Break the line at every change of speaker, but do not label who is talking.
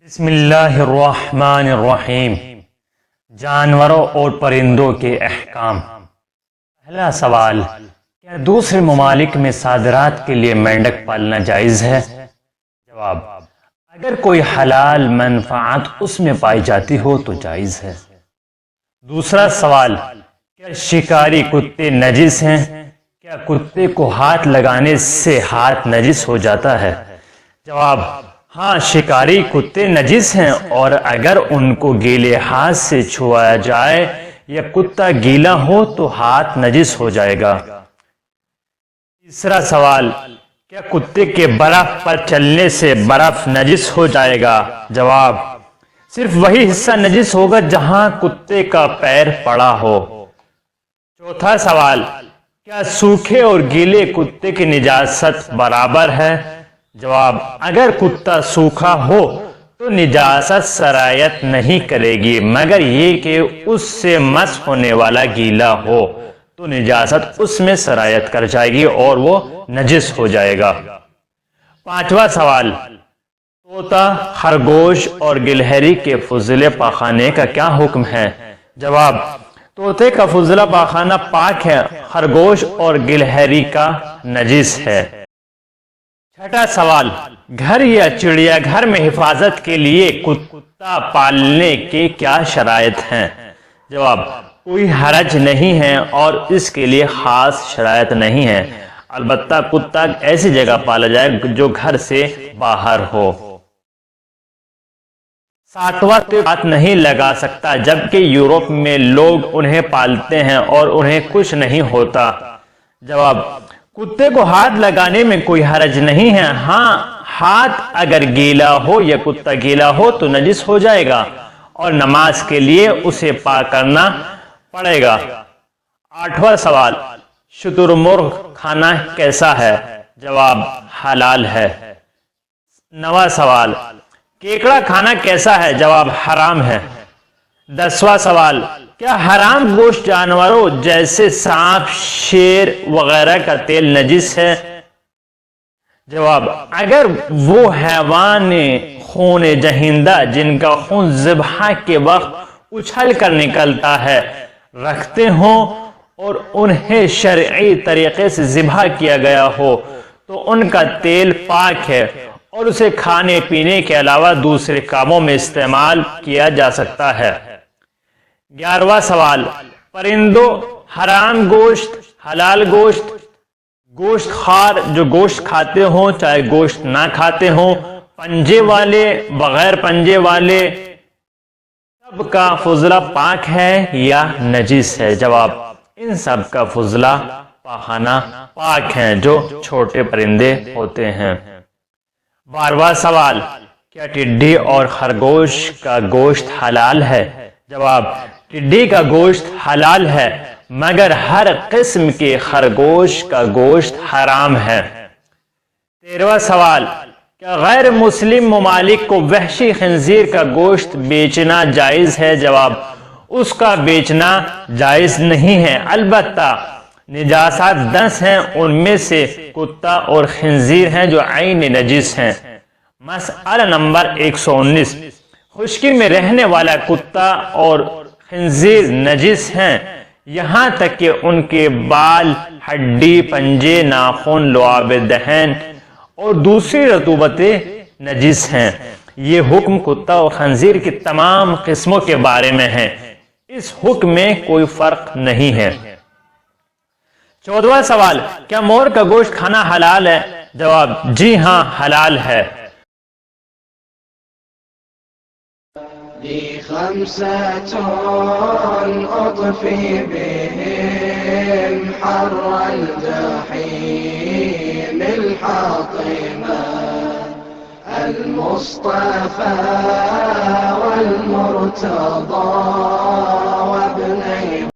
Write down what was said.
بسم اللہ الرحمن الرحیم۔ جانوروں اور پرندوں کے احکام۔ پہلا سوال، کیا دوسرے ممالک میں صادرات کے لیے مینڈک پالنا جائز ہے؟ جواب، اگر کوئی حلال منفعت اس میں پائی جاتی ہو تو جائز ہے۔ دوسرا سوال، کیا شکاری کتے نجس ہیں؟ کیا کتے کو ہاتھ لگانے سے ہاتھ نجس ہو جاتا ہے؟ جواب، ہاں، شکاری کتے نجس ہیں، اور اگر ان کو گیلے ہاتھ سے چھویا جائے یا کتا گیلا ہو تو ہاتھ نجس ہو جائے گا۔ تیسرا سوال، کیا کتے کے برف پر چلنے سے برف نجس ہو جائے گا؟ جواب، صرف وہی حصہ نجس ہوگا جہاں کتے کا پیر پڑا ہو۔ چوتھا سوال، کیا سوکھے اور گیلے کتے کی نجاست برابر ہے؟ جواب، اگر کتا سوکھا ہو تو نجاست سرایت نہیں کرے گی، مگر یہ کہ اس سے مس ہونے والا گیلا ہو تو نجاست اس میں سرایت کر جائے گی اور وہ نجس ہو جائے گا۔ پانچواں سوال، طوطا، خرگوش اور گلہری کے فضلے پاخانے کا کیا حکم ہے؟ جواب، طوطے کا فضلہ پاخانہ پاک ہے، خرگوش اور گلہری کا نجس ہے۔ چھٹا سوال، گھر یا چڑیا گھر میں حفاظت کے لیے کتا پالنے کے کیا شرائط ہیں؟ جواب، کوئی حرج نہیں ہے اور اس کے لیے خاص شرائط نہیں ہے، البتہ کتا ایسی جگہ پالا جائے جو گھر سے باہر ہو۔ ساتواں، ہاتھ نہیں لگا سکتا، جبکہ یورپ میں لوگ انہیں پالتے ہیں اور انہیں کچھ نہیں ہوتا۔ جواب، کتے کو ہاتھ لگانے میں کوئی حرج نہیں ہے، ہاں، ہاتھ اگر گیلا ہو یا کتا گیلا ہو تو نجس ہو جائے گا اور نماز کے لیے اسے پاک کرنا پڑے گا۔ آٹھواں سوال، شتر مرغ کھانا کیسا ہے؟ جواب، حلال ہے۔ نواں سوال، کیکڑا کھانا کیسا ہے؟ جواب، حرام ہے۔ 10واں سوال، کیا حرام گوشت جانوروں جیسے سانپ، شیر وغیرہ کا تیل نجس ہے؟ جواب، اگر وہ حیوان خون جہندہ جن کا خون ذبح کے وقت اچھل کر نکلتا ہے رکھتے ہوں اور انہیں شرعی طریقے سے ذبح کیا گیا ہو تو ان کا تیل پاک ہے اور اسے کھانے پینے کے علاوہ دوسرے کاموں میں استعمال کیا جا سکتا ہے۔ 11واں سوال، پرندوں، حرام گوشت، حلال گوشت، گوشت خوار جو گوشت کھاتے ہوں چاہے گوشت نہ کھاتے ہوں، پنجے والے، بغیر پنجے والے، سب کا فضلہ پاک ہے یا نجس ہے؟ جواب، ان سب کا فضلہ پاخانہ پاک ہیں جو چھوٹے پرندے ہوتے ہیں۔ 12واں سوال، کیا ٹڈی اور خرگوش کا گوشت حلال ہے؟ جواب، ٹڈی کا گوشت حلال ہے مگر ہر قسم کے خرگوش کا گوشت حرام ہے۔ 13واں سوال، کیا غیر مسلم ممالک کو وحشی خنزیر کا گوشت بیچنا جائز ہے؟ جواب، اس کا بیچنا جائز نہیں ہے، البتہ نجاسات 10 ہیں، ان میں سے کتا اور خنزیر ہیں جو عین نجس ہیں۔ مسئلہ نمبر 119، خشکی میں رہنے والا کتا اور خنزیر نجس ہیں یہاں تک کہ ان کے بال، ہڈی، پنجے، ناخن، لعاب دہن اور دوسری رطوبتیں نجس ہیں۔ یہ حکم کتا اور خنزیر کی تمام قسموں کے بارے میں ہے، اس حکم میں کوئی فرق نہیں ہے۔ 14واں سوال، کیا مور کا گوشت کھانا حلال ہے؟ جواب، جی ہاں، حلال ہے۔
لي خمسة أطفي بهم حر الجحيم الحاطمة، المصطفى والمرتضى وابني